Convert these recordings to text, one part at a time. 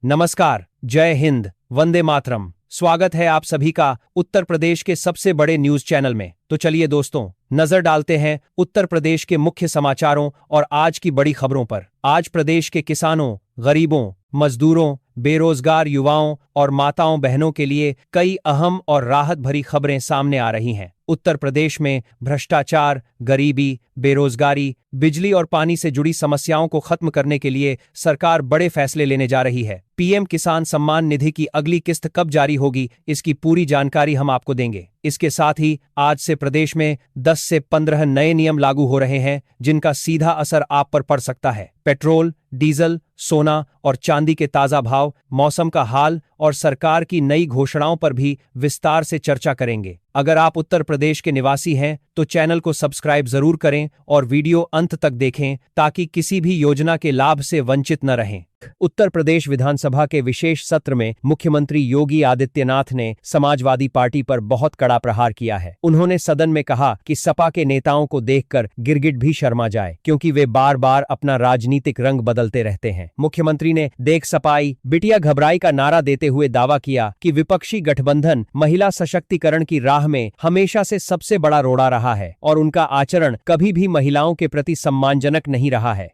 नमस्कार, जय हिंद, वंदे मातरम। स्वागत है आप सभी का उत्तर प्रदेश के सबसे बड़े न्यूज चैनल में। तो चलिए दोस्तों, नजर डालते हैं उत्तर प्रदेश के मुख्य समाचारों और आज की बड़ी खबरों पर। आज प्रदेश के किसानों, गरीबों, मजदूरों, बेरोजगार युवाओं और माताओं बहनों के लिए कई अहम और राहत भरी खबरें सामने आ रही हैं। उत्तर प्रदेश में भ्रष्टाचार, गरीबी, बेरोजगारी, बिजली और पानी से जुड़ी समस्याओं को खत्म करने के लिए सरकार बड़े फैसले लेने जा रही है। पीएम किसान सम्मान निधि की अगली किस्त कब जारी होगी, इसकी पूरी जानकारी हम आपको देंगे। इसके साथ ही आज से प्रदेश में 10 से 15 नए नियम लागू हो रहे हैं, जिनका सीधा असर आप पर पड़ सकता है। पेट्रोल, डीजल, सोना और चांदी के ताजा भाव, मौसम का हाल और सरकार की नई घोषणाओं पर भी विस्तार से चर्चा करेंगे। अगर आप उत्तर प्रदेश के निवासी हैं तो चैनल को सब्सक्राइब जरूर करें और वीडियो अंत तक देखें ताकि किसी भी योजना के लाभ से वंचित न रहें। उत्तर प्रदेश विधानसभा के विशेष सत्र में मुख्यमंत्री योगी आदित्यनाथ ने समाजवादी पार्टी पर बहुत कड़ा प्रहार किया है। उन्होंने सदन में कहा कि सपा के नेताओं को देखकर गिरगिट भी शर्मा जाए, क्योंकि वे बार बार अपना राजनीतिक रंग बदलते रहते हैं। मुख्यमंत्री ने देख सपाई बिटिया घबराई का नारा देते हुए दावा किया कि विपक्षी गठबंधन महिला सशक्तिकरण की राह में हमेशा से सबसे बड़ा रोड़ा रहा है और उनका आचरण कभी भी महिलाओं के प्रति सम्मानजनक नहीं रहा है।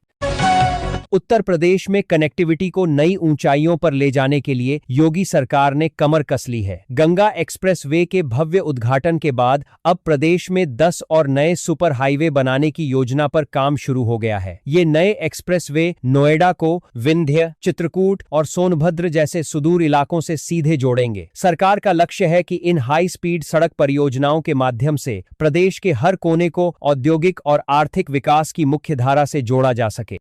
उत्तर प्रदेश में कनेक्टिविटी को नई ऊंचाइयों पर ले जाने के लिए योगी सरकार ने कमर कस ली है। गंगा एक्सप्रेसवे के भव्य उद्घाटन के बाद अब प्रदेश में 10 और नए सुपर हाईवे बनाने की योजना पर काम शुरू हो गया है। ये नए एक्सप्रेसवे नोएडा को विंध्य, चित्रकूट और सोनभद्र जैसे सुदूर इलाकों से सीधे जोड़ेंगे। सरकार का लक्ष्य है कि इन हाई स्पीड सड़क परियोजनाओं के माध्यम से प्रदेश के हर कोने को औद्योगिक और आर्थिक विकास की मुख्य धारा से जोड़ा जा सके।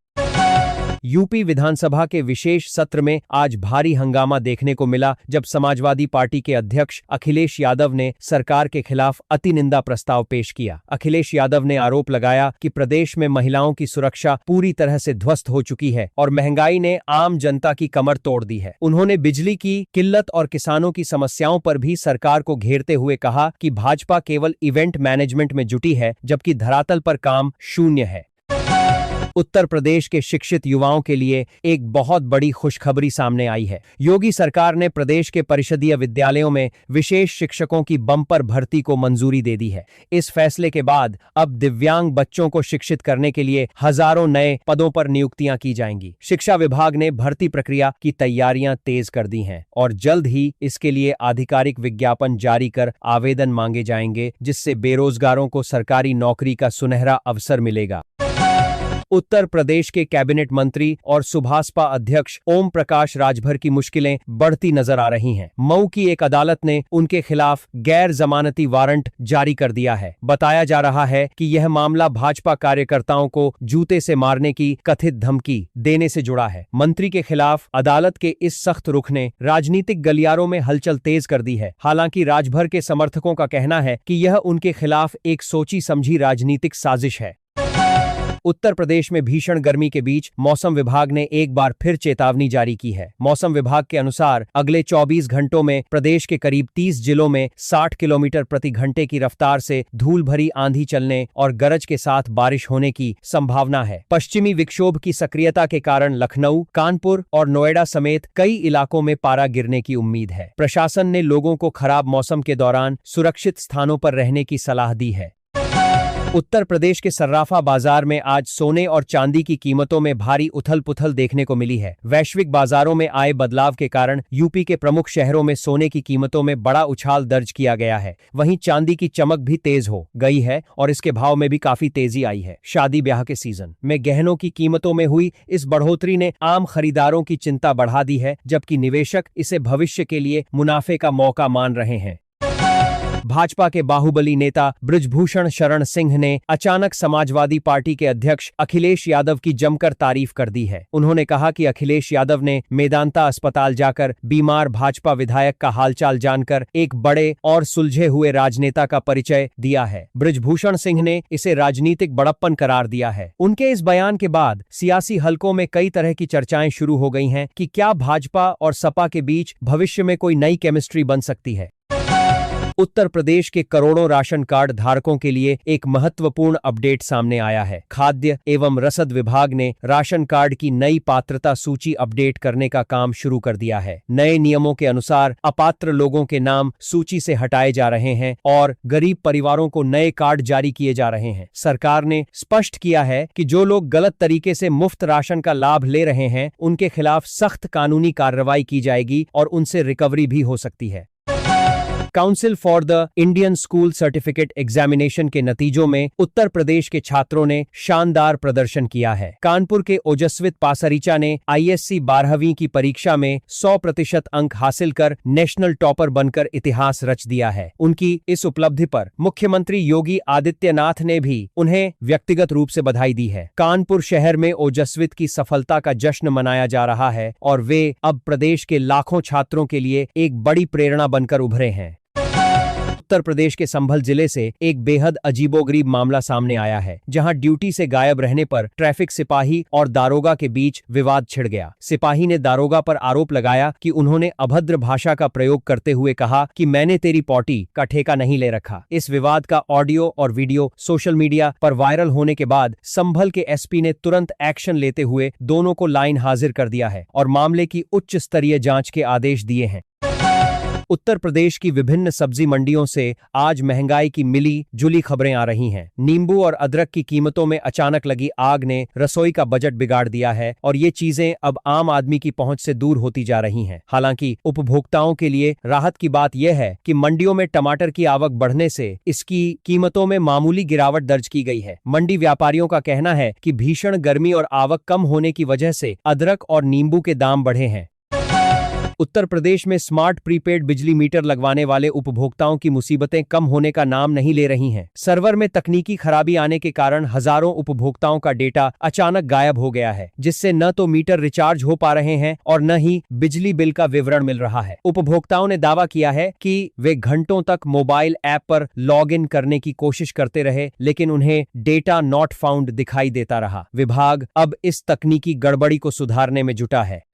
यूपी विधानसभा के विशेष सत्र में आज भारी हंगामा देखने को मिला, जब समाजवादी पार्टी के अध्यक्ष अखिलेश यादव ने सरकार के खिलाफ अति निंदा प्रस्ताव पेश किया। अखिलेश यादव ने आरोप लगाया कि प्रदेश में महिलाओं की सुरक्षा पूरी तरह से ध्वस्त हो चुकी है और महंगाई ने आम जनता की कमर तोड़ दी है। उन्होंने बिजली की किल्लत और किसानों की समस्याओं पर भी सरकार को घेरते हुए कहा कि भाजपा केवल इवेंट मैनेजमेंट में जुटी है, जबकि धरातल पर काम शून्य है। उत्तर प्रदेश के शिक्षित युवाओं के लिए एक बहुत बड़ी खुशखबरी सामने आई है। योगी सरकार ने प्रदेश के परिषदीय विद्यालयों में विशेष शिक्षकों की बम्पर भर्ती को मंजूरी दे दी है। इस फैसले के बाद अब दिव्यांग बच्चों को शिक्षित करने के लिए हजारों नए पदों पर नियुक्तियां की जाएंगी। शिक्षा विभाग ने भर्ती प्रक्रिया की तैयारियां तेज कर दी हैं और जल्द ही इसके लिए आधिकारिक विज्ञापन जारी कर आवेदन मांगे जाएंगे, जिससे बेरोजगारों को सरकारी नौकरी का सुनहरा अवसर मिलेगा। उत्तर प्रदेश के कैबिनेट मंत्री और सुभाषपा अध्यक्ष ओम प्रकाश राजभर की मुश्किलें बढ़ती नजर आ रही हैं। मऊ की एक अदालत ने उनके खिलाफ गैर जमानती वारंट जारी कर दिया है। बताया जा रहा है कि यह मामला भाजपा कार्यकर्ताओं को जूते से मारने की कथित धमकी देने से जुड़ा है। मंत्री के खिलाफ अदालत के इस सख्त रुख ने राजनीतिक गलियारों में हलचल तेज कर दी है। हालांकि राजभर के समर्थकों का कहना है कि यह उनके खिलाफ एक सोची समझी राजनीतिक साजिश है। उत्तर प्रदेश में भीषण गर्मी के बीच मौसम विभाग ने एक बार फिर चेतावनी जारी की है। मौसम विभाग के अनुसार अगले 24 घंटों में प्रदेश के करीब 30 जिलों में 60 किलोमीटर प्रति घंटे की रफ्तार से धूल भरी आंधी चलने और गरज के साथ बारिश होने की संभावना है। पश्चिमी विक्षोभ की सक्रियता के कारण लखनऊ, कानपुर और नोएडा समेत कई इलाकों में पारा गिरने की उम्मीद है। प्रशासन ने लोगों को खराब मौसम के दौरान सुरक्षित स्थानों पर रहने की सलाह दी है। उत्तर प्रदेश के सर्राफा बाजार में आज सोने और चांदी की कीमतों में भारी उथल पुथल देखने को मिली है। वैश्विक बाजारों में आए बदलाव के कारण यूपी के प्रमुख शहरों में सोने की कीमतों में बड़ा उछाल दर्ज किया गया है। वहीं चांदी की चमक भी तेज हो गई है और इसके भाव में भी काफी तेजी आई है। शादी ब्याह के सीजन में गहनों की कीमतों में हुई इस बढ़ोतरी ने आम खरीदारों की चिंता बढ़ा दी है, जबकि निवेशक इसे भविष्य के लिए मुनाफे का मौका मान रहे हैं। भाजपा के बाहुबली नेता बृजभूषण शरण सिंह ने अचानक समाजवादी पार्टी के अध्यक्ष अखिलेश यादव की जमकर तारीफ कर दी है। उन्होंने कहा कि अखिलेश यादव ने मेदांता अस्पताल जाकर बीमार भाजपा विधायक का हालचाल जानकर एक बड़े और सुलझे हुए राजनेता का परिचय दिया है। बृजभूषण सिंह ने इसे राजनीतिक बड़प्पन करार दिया है। उनके इस बयान के बाद सियासी हलकों में कई तरह की चर्चाएं शुरू हो गई हैं कि क्या भाजपा और सपा के बीच भविष्य में कोई नई केमिस्ट्री बन सकती है। उत्तर प्रदेश के करोड़ों राशन कार्ड धारकों के लिए एक महत्वपूर्ण अपडेट सामने आया है। खाद्य एवं रसद विभाग ने राशन कार्ड की नई पात्रता सूची अपडेट करने का काम शुरू कर दिया है। नए नियमों के अनुसार अपात्र लोगों के नाम सूची से हटाए जा रहे हैं और गरीब परिवारों को नए कार्ड जारी किए जा रहे हैं। सरकार ने स्पष्ट किया है कि जो लोग गलत तरीके से मुफ्त राशन का लाभ ले रहे हैं, उनके खिलाफ सख्त कानूनी कार्रवाई की जाएगी और उनसे रिकवरी भी हो सकती है। Council for the Indian school certificate examination के नतीजों में उत्तर प्रदेश के छात्रों ने शानदार प्रदर्शन किया है। कानपुर के ओजस्वित पासरीचा ने आईएससी 12वीं की परीक्षा में 100% अंक हासिल कर नेशनल टॉपर बनकर इतिहास रच दिया है। उनकी इस उपलब्धि पर मुख्यमंत्री योगी आदित्यनाथ ने भी उन्हें व्यक्तिगत रूप से बधाई दी है। कानपुर शहर में ओजस्वित की सफलता का जश्न मनाया जा रहा है और वे अब प्रदेश के लाखों छात्रों के लिए एक बड़ी प्रेरणा बनकर उभरे हैं। उत्तर प्रदेश के संभल जिले से एक बेहद अजीबोगरीब मामला सामने आया है, जहां ड्यूटी से गायब रहने पर ट्रैफिक सिपाही और दारोगा के बीच विवाद छिड़ गया। सिपाही ने दारोगा पर आरोप लगाया कि उन्होंने अभद्र भाषा का प्रयोग करते हुए कहा कि मैंने तेरी पॉटी का ठेका नहीं ले रखा। इस विवाद का ऑडियो और वीडियो सोशल मीडिया पर वायरल होने के बाद संभल के एसपी ने तुरंत एक्शन लेते हुए दोनों को लाइन हाजिर कर दिया है और मामले की उच्च स्तरीय जांच के आदेश दिए हैं। उत्तर प्रदेश की विभिन्न सब्जी मंडियों से आज महंगाई की मिली जुली खबरें आ रही हैं। नींबू और अदरक की कीमतों में अचानक लगी आग ने रसोई का बजट बिगाड़ दिया है और ये चीजें अब आम आदमी की पहुंच से दूर होती जा रही हैं। हालांकि उपभोक्ताओं के लिए राहत की बात यह है कि मंडियों में टमाटर की आवक बढ़ने से इसकी कीमतों में मामूली गिरावट दर्ज की गई है। मंडी व्यापारियों का कहना है कि भीषण गर्मी और आवक कम होने की वजह से अदरक और नींबू के दाम बढ़े हैं। उत्तर प्रदेश में स्मार्ट प्रीपेड बिजली मीटर लगवाने वाले उपभोक्ताओं की मुसीबतें कम होने का नाम नहीं ले रही हैं। सर्वर में तकनीकी खराबी आने के कारण हजारों उपभोक्ताओं का डेटा अचानक गायब हो गया है, जिससे न तो मीटर रिचार्ज हो पा रहे हैं और न ही बिजली बिल का विवरण मिल रहा है। उपभोक्ताओं ने दावा किया है कि वे घंटों तक मोबाइल ऐप पर लॉग इन करने की कोशिश करते रहे, लेकिन उन्हें डेटा नॉट फाउंड दिखाई देता रहा। विभाग अब इस तकनीकी गड़बड़ी को सुधारने में जुटा है।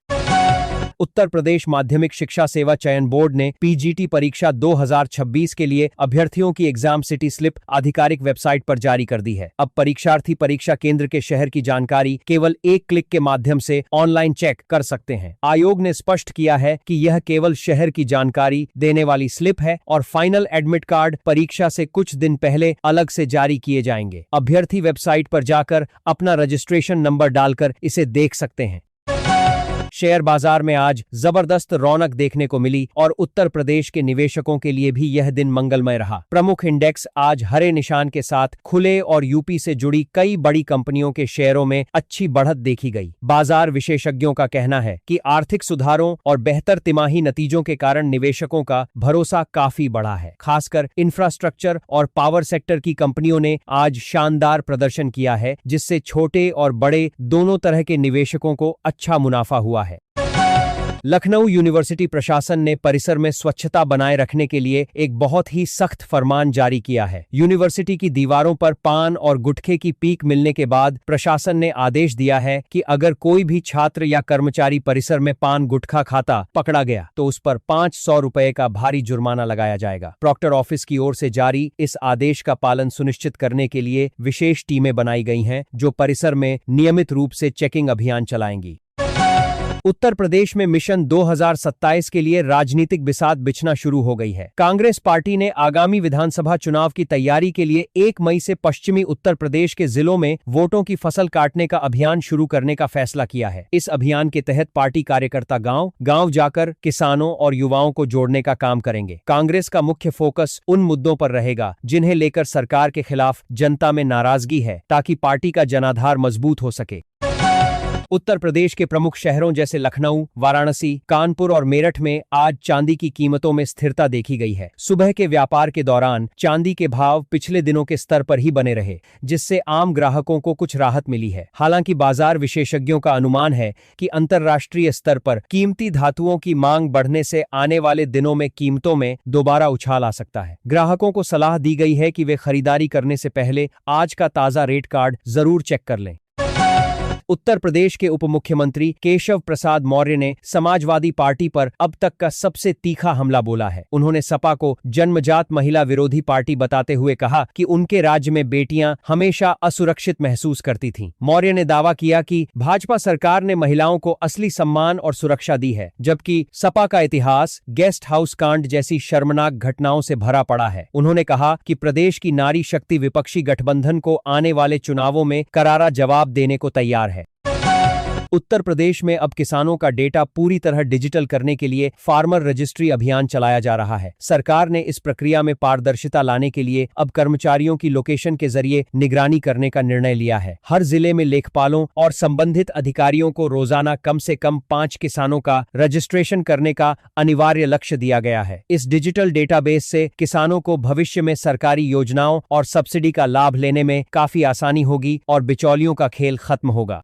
उत्तर प्रदेश माध्यमिक शिक्षा सेवा चयन बोर्ड ने पीजीटी परीक्षा 2026 के लिए अभ्यर्थियों की एग्जाम सिटी स्लिप आधिकारिक वेबसाइट पर जारी कर दी है। अब परीक्षार्थी परीक्षा केंद्र के शहर की जानकारी केवल एक क्लिक के माध्यम से ऑनलाइन चेक कर सकते हैं। आयोग ने स्पष्ट किया है कि यह केवल शहर की जानकारी देने वाली स्लिप है और फाइनल एडमिट कार्ड परीक्षा से कुछ दिन पहले अलग से जारी किए जाएंगे। अभ्यर्थी वेबसाइट पर जाकर अपना रजिस्ट्रेशन नंबर डालकर इसे देख सकते हैं। शेयर बाजार में आज जबरदस्त रौनक देखने को मिली और उत्तर प्रदेश के निवेशकों के लिए भी यह दिन मंगलमय रहा। प्रमुख इंडेक्स आज हरे निशान के साथ खुले और यूपी से जुड़ी कई बड़ी कंपनियों के शेयरों में अच्छी बढ़त देखी गई। बाजार विशेषज्ञों का कहना है कि आर्थिक सुधारों और बेहतर तिमाही नतीजों के कारण निवेशकों का भरोसा काफी बढ़ा है। खासकर इंफ्रास्ट्रक्चर और पावर सेक्टर की कंपनियों ने आज शानदार प्रदर्शन किया है, जिससे छोटे और बड़े दोनों तरह के निवेशकों को अच्छा मुनाफा हुआ है। लखनऊ यूनिवर्सिटी प्रशासन ने परिसर में स्वच्छता बनाए रखने के लिए एक बहुत ही सख्त फरमान जारी किया है। यूनिवर्सिटी की दीवारों पर पान और गुटखे की पीक मिलने के बाद प्रशासन ने आदेश दिया है कि अगर कोई भी छात्र या कर्मचारी परिसर में पान गुटखा खाता पकड़ा गया तो उस पर 500 रुपए का भारी जुर्माना लगाया जाएगा। प्रॉक्टर ऑफिस की ओर से जारी इस आदेश का पालन सुनिश्चित करने के लिए विशेष टीमें बनाई गई हैं, जो परिसर में नियमित रूप से चेकिंग अभियान चलाएंगी। उत्तर प्रदेश में मिशन 2027 के लिए राजनीतिक बिसात बिछना शुरू हो गई है। कांग्रेस पार्टी ने आगामी विधानसभा चुनाव की तैयारी के लिए 1 मई से पश्चिमी उत्तर प्रदेश के जिलों में वोटों की फसल काटने का अभियान शुरू करने का फैसला किया है। इस अभियान के तहत पार्टी कार्यकर्ता गांव-गांव जाकर किसानों और युवाओं को जोड़ने का काम करेंगे। कांग्रेस का मुख्य फोकस उन मुद्दों पर रहेगा जिन्हें लेकर सरकार के खिलाफ जनता में नाराजगी है, ताकि पार्टी का जनाधार मजबूत हो सके। उत्तर प्रदेश के प्रमुख शहरों जैसे लखनऊ, वाराणसी, कानपुर और मेरठ में आज चांदी की कीमतों में स्थिरता देखी गई है। सुबह के व्यापार के दौरान चांदी के भाव पिछले दिनों के स्तर पर ही बने रहे, जिससे आम ग्राहकों को कुछ राहत मिली है। हालांकि बाजार विशेषज्ञों का अनुमान है कि अंतर्राष्ट्रीय स्तर पर कीमती धातुओं की मांग बढ़ने से आने वाले दिनों में कीमतों में दोबारा उछाल आ सकता है। ग्राहकों को सलाह दी गई है कि वे खरीदारी करने से पहले आज का ताजा रेट कार्ड जरूर चेक कर लें। उत्तर प्रदेश के उप मुख्यमंत्री केशव प्रसाद मौर्य ने समाजवादी पार्टी पर अब तक का सबसे तीखा हमला बोला है। उन्होंने सपा को जन्मजात महिला विरोधी पार्टी बताते हुए कहा कि उनके राज्य में बेटियां हमेशा असुरक्षित महसूस करती थीं। मौर्य ने दावा किया कि भाजपा सरकार ने महिलाओं को असली सम्मान और सुरक्षा दी है, जबकि सपा का इतिहास गेस्ट हाउस कांड जैसी शर्मनाक घटनाओं से भरा पड़ा है। उन्होंने कहा कि प्रदेश की नारी शक्ति विपक्षी गठबंधन को आने वाले चुनावों में करारा जवाब देने को तैयार है। उत्तर प्रदेश में अब किसानों का डेटा पूरी तरह डिजिटल करने के लिए फार्मर रजिस्ट्री अभियान चलाया जा रहा है। सरकार ने इस प्रक्रिया में पारदर्शिता लाने के लिए अब कर्मचारियों की लोकेशन के जरिए निगरानी करने का निर्णय लिया है। हर जिले में लेखपालों और संबंधित अधिकारियों को रोजाना कम से कम 5 किसानों का रजिस्ट्रेशन करने का अनिवार्य लक्ष्य दिया गया है। इस डिजिटल डेटाबेस से किसानों को भविष्य में सरकारी योजनाओं और सब्सिडी का लाभ लेने में काफी आसानी होगी और बिचौलियों का खेल खत्म होगा।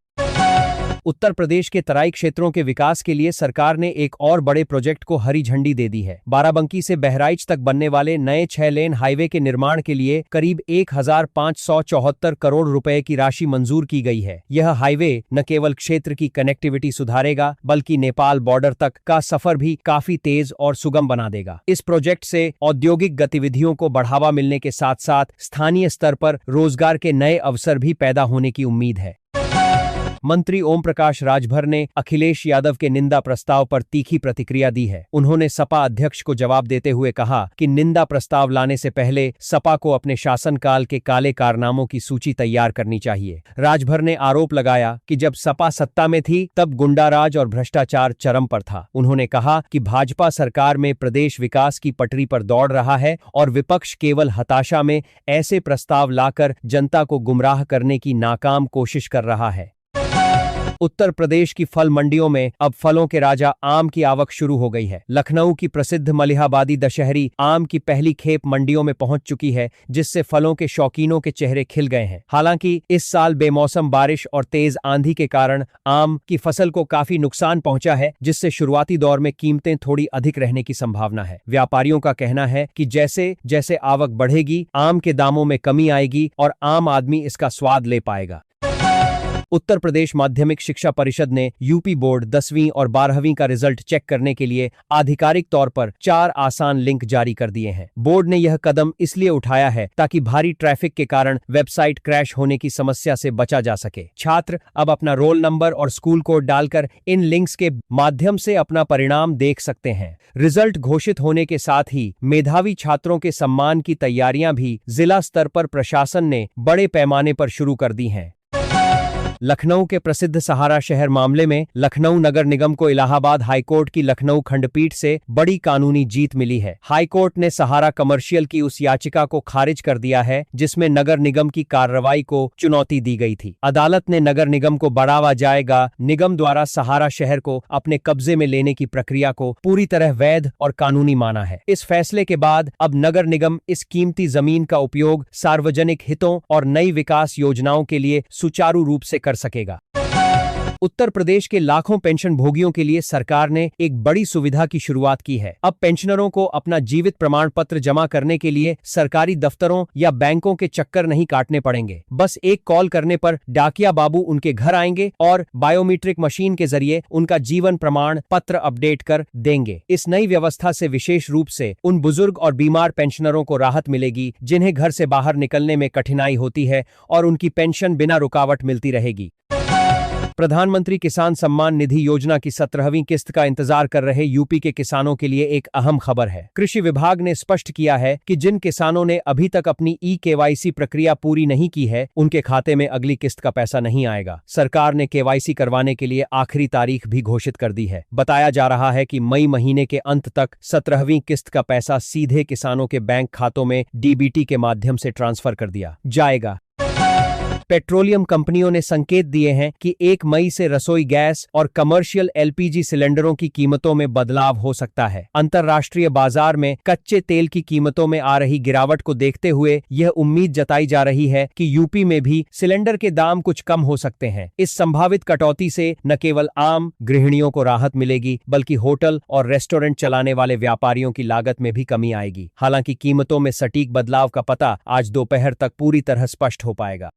उत्तर प्रदेश के तराई क्षेत्रों के विकास के लिए सरकार ने एक और बड़े प्रोजेक्ट को हरी झंडी दे दी है। बाराबंकी से बहराइच तक बनने वाले नए 6 लेन हाईवे के निर्माण के लिए करीब 1574 करोड़ रुपए की राशि मंजूर की गई है। यह हाईवे न केवल क्षेत्र की कनेक्टिविटी सुधारेगा, बल्कि नेपाल बॉर्डर तक का सफर भी काफी तेज और सुगम बना देगा। इस प्रोजेक्ट से औद्योगिक गतिविधियों को बढ़ावा मिलने के साथ साथ स्थानीय स्तर पर रोजगार के नए अवसर भी पैदा होने की उम्मीद है। मंत्री ओम प्रकाश राजभर ने अखिलेश यादव के निंदा प्रस्ताव पर तीखी प्रतिक्रिया दी है। उन्होंने सपा अध्यक्ष को जवाब देते हुए कहा कि निंदा प्रस्ताव लाने से पहले सपा को अपने शासनकाल के काले कारनामों की सूची तैयार करनी चाहिए। राजभर ने आरोप लगाया कि जब सपा सत्ता में थी तब गुंडाराज और भ्रष्टाचार चरम पर था। उन्होंने कहा कि भाजपा सरकार में प्रदेश विकास की पटरी पर दौड़ रहा है और विपक्ष केवल हताशा में ऐसे प्रस्ताव लाकर जनता को गुमराह करने की नाकाम कोशिश कर रहा है। उत्तर प्रदेश की फल मंडियों में अब फलों के राजा आम की आवक शुरू हो गई है। लखनऊ की प्रसिद्ध मलिहाबादी दशहरी आम की पहली खेप मंडियों में पहुंच चुकी है, जिससे फलों के शौकीनों के चेहरे खिल गए हैं। हालांकि इस साल बेमौसम बारिश और तेज आंधी के कारण आम की फसल को काफी नुकसान पहुंचा है, जिससे शुरुआती दौर में कीमतें थोड़ी अधिक रहने की संभावना है। व्यापारियों का कहना है कि जैसे जैसे आवक बढ़ेगी, आम के दामों में कमी आएगी और आम आदमी इसका स्वाद ले पाएगा। उत्तर प्रदेश माध्यमिक शिक्षा परिषद ने यूपी बोर्ड 10वीं और 12वीं का रिजल्ट चेक करने के लिए आधिकारिक तौर पर 4 आसान लिंक जारी कर दिए हैं। बोर्ड ने यह कदम इसलिए उठाया है ताकि भारी ट्रैफिक के कारण वेबसाइट क्रैश होने की समस्या से बचा जा सके। छात्र अब अपना रोल नंबर और स्कूल कोड डालकर इन लिंक्स के माध्यम से अपना परिणाम देख सकते हैं। रिजल्ट घोषित होने के साथ ही मेधावी छात्रों के सम्मान की तैयारियां भी जिला स्तर पर प्रशासन ने बड़े पैमाने पर शुरू कर दी हैं। लखनऊ के प्रसिद्ध सहारा शहर मामले में लखनऊ नगर निगम को इलाहाबाद हाईकोर्ट की लखनऊ खंडपीठ से बड़ी कानूनी जीत मिली है। हाईकोर्ट ने सहारा कमर्शियल की उस याचिका को खारिज कर दिया है जिसमें नगर निगम की कार्रवाई को चुनौती दी गई थी। अदालत ने नगर निगम को बढ़ावा जाएगा निगम द्वारा सहारा शहर को अपने कब्जे में लेने की प्रक्रिया को पूरी तरह वैध और कानूनी माना है। इस फैसले के बाद अब नगर निगम इस कीमती जमीन का उपयोग सार्वजनिक हितों और नई विकास योजनाओं के लिए सुचारू रूप से कर सकेगा। उत्तर प्रदेश के लाखों पेंशन भोगियों के लिए सरकार ने एक बड़ी सुविधा की शुरुआत की है। अब पेंशनरों को अपना जीवित प्रमाण पत्र जमा करने के लिए सरकारी दफ्तरों या बैंकों के चक्कर नहीं काटने पड़ेंगे। बस एक कॉल करने पर डाकिया बाबू उनके घर आएंगे और बायोमीट्रिक मशीन के जरिए उनका जीवन प्रमाण पत्र अपडेट कर देंगे। इस नई व्यवस्था से विशेष रूप से उन बुजुर्ग और बीमार पेंशनरों को राहत मिलेगी जिन्हें घर से बाहर निकलने में कठिनाई होती है और उनकी पेंशन बिना रुकावट मिलती रहेगी। प्रधानमंत्री किसान सम्मान निधि योजना की 17वीं किस्त का इंतजार कर रहे यूपी के किसानों के लिए एक अहम खबर है। कृषि विभाग ने स्पष्ट किया है कि जिन किसानों ने अभी तक अपनी ई-केवाईसी प्रक्रिया पूरी नहीं की है, उनके खाते में अगली किस्त का पैसा नहीं आएगा। सरकार ने केवाईसी करवाने के लिए आखिरी तारीख भी घोषित कर दी है। बताया जा रहा है कि मई महीने के अंत तक 17वीं किस्त का पैसा सीधे किसानों के बैंक खातों में डीबीटी के माध्यम से ट्रांसफर कर दिया जाएगा। पेट्रोलियम कंपनियों ने संकेत दिए हैं कि 1 मई से रसोई गैस और कमर्शियल एलपीजी सिलेंडरों की कीमतों में बदलाव हो सकता है। अंतर्राष्ट्रीय बाजार में कच्चे तेल की कीमतों में आ रही गिरावट को देखते हुए यह उम्मीद जताई जा रही है कि यूपी में भी सिलेंडर के दाम कुछ कम हो सकते हैं। इस संभावित कटौती से न केवल आम गृहिणियों को राहत मिलेगी, बल्कि होटल और रेस्टोरेंट चलाने वाले व्यापारियों की लागत में भी कमी आएगी। हालांकि कीमतों में सटीक बदलाव का पता आज दोपहर तक पूरी तरह स्पष्ट हो पाएगा।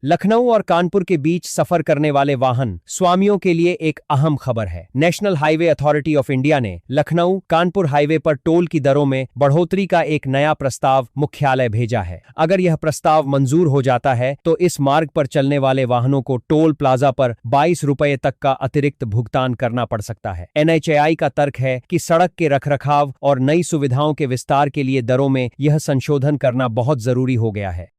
लखनऊ और कानपुर के बीच सफर करने वाले वाहन स्वामियों के लिए एक अहम खबर है। National highway authority of India ने लखनऊ कानपुर हाईवे पर टोल की दरों में बढ़ोतरी का एक नया प्रस्ताव मुख्यालय भेजा है। अगर यह प्रस्ताव मंजूर हो जाता है तो इस मार्ग पर चलने वाले वाहनों को टोल प्लाजा पर 22 रुपये तक का अतिरिक्त भुगतान करना पड़ सकता है। NHAI का तर्क है कि सड़क के रखरखाव और नई सुविधाओं के विस्तार के लिए दरों में यह संशोधन करना बहुत जरूरी हो गया है।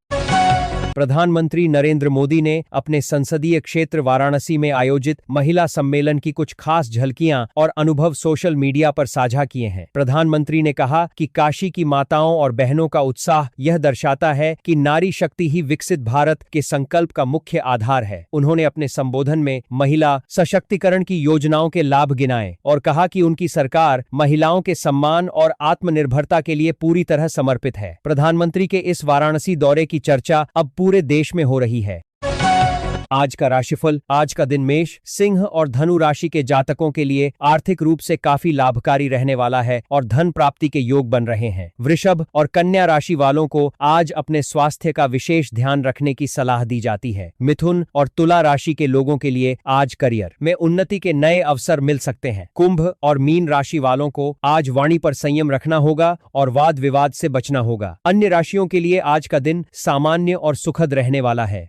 प्रधानमंत्री नरेंद्र मोदी ने अपने संसदीय क्षेत्र वाराणसी में आयोजित महिला सम्मेलन की कुछ खास झलकियां और अनुभव सोशल मीडिया पर साझा किए हैं। प्रधानमंत्री ने कहा कि काशी की माताओं और बहनों का उत्साह यह दर्शाता है कि नारी शक्ति ही विकसित भारत के संकल्प का मुख्य आधार है। उन्होंने अपने संबोधन में महिला सशक्तिकरण की योजनाओं के लाभ गिनाए और कहा कि उनकी सरकार महिलाओं के सम्मान और आत्मनिर्भरता के लिए पूरी तरह समर्पित है। प्रधानमंत्री के इस वाराणसी दौरे की चर्चा अब पूरे देश में हो रही है। आज का राशिफल। आज का दिन मेष, सिंह और धनु राशि के जातकों के लिए आर्थिक रूप से काफी लाभकारी रहने वाला है और धन प्राप्ति के योग बन रहे हैं। वृषभ और कन्या राशि वालों को आज अपने स्वास्थ्य का विशेष ध्यान रखने की सलाह दी जाती है। मिथुन और तुला राशि के लोगों के लिए आज करियर में उन्नति के नए अवसर मिल सकते हैं। कुंभ और मीन राशि वालों को आज वाणी पर संयम रखना होगा और वाद विवाद से बचना होगा। अन्य राशियों के लिए आज का दिन सामान्य और सुखद रहने वाला है।